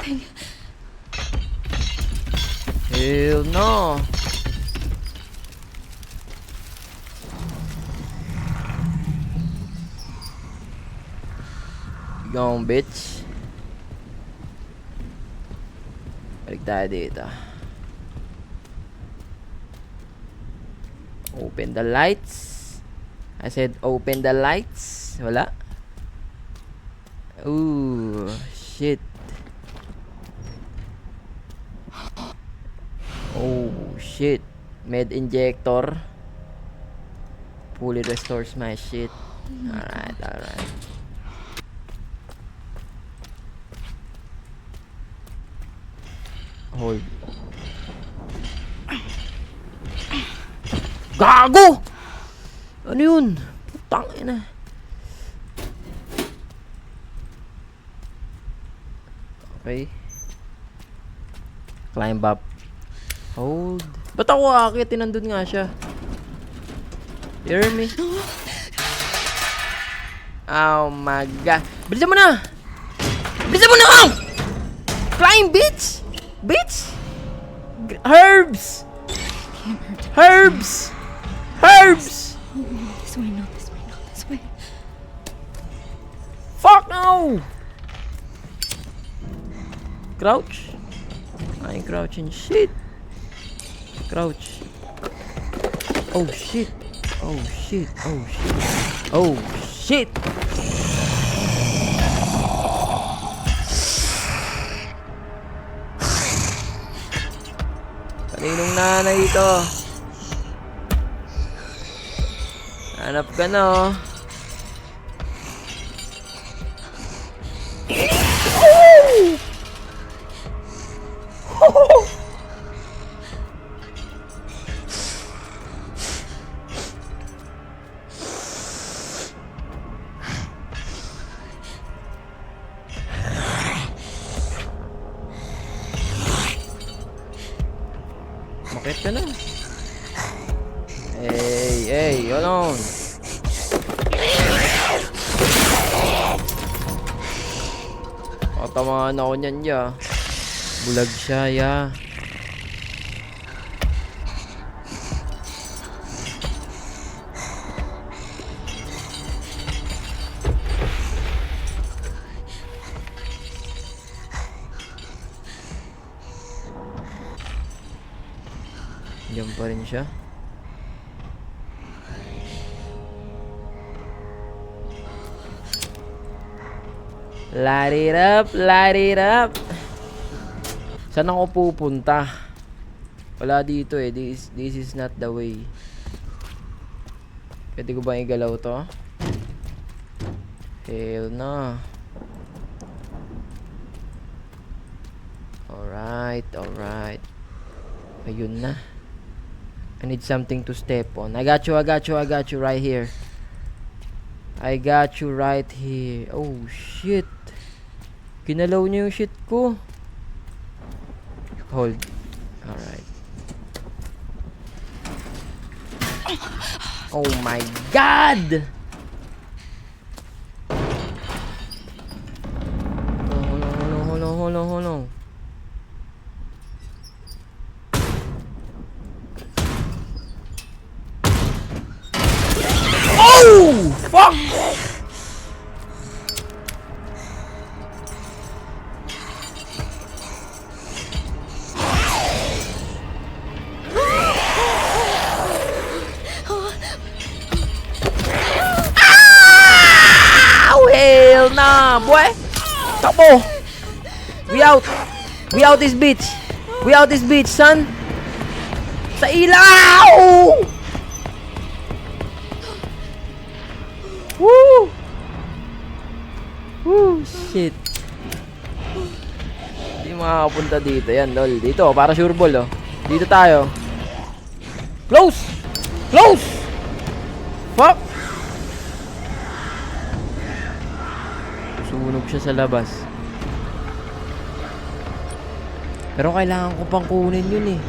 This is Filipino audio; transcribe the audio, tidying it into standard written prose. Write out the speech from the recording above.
going? Hell no. Gone, bitch. Balik tayo dito. Open the lights. I said open the lights. Wala. Ooh, shit. Oh, shit. Med injector. Fully restores my shit. Alright, alright. Hold. Gago! Ano yun? Putang ina. Okay. Climb up. Hold. Ba't ako akit? Nandun nga siya. Hear me? Oh my god. Bilisan mo na! Bilisan mo na! Climb, bitch! Bitch! Herbs! Herbs! Herbs! This way, not this way, not this way. Fuck no! Crouch? I ain't crouching shit. Crouch. Oh shit. Oh shit. Oh shit. Oh shit. Kaninong nanay ito? Hanap ka na oh. Bakit ka na? Hey, hey, hold on. Patamaan ako niyan, ya. Bulag siya, ya. Diyan pa rin siya. Light it up, light it up. Saan ako pupunta? Wala dito eh. This is not the way. Pwede ko ba igalaw to? Hell no. Alright, alright. Ayun na. I need something to step on. I got you right here. I got you right here. Oh shit. Kinalaw niya yung shit ko. Hold. Alright. Oh my god! Hold on. Oh! Fuck! Hell nah, boy! Takbo! We out! We out this bitch! We out this bitch, son! Sa ilaw! Woo! Woo! Shit! Hindi makakapunta dito. Yan, lol. Dito, para sure ball, oh. Dito tayo. Close! Close! Fuck! Sunog siya sa labas. Pero kailangan ko pang kunin yun eh.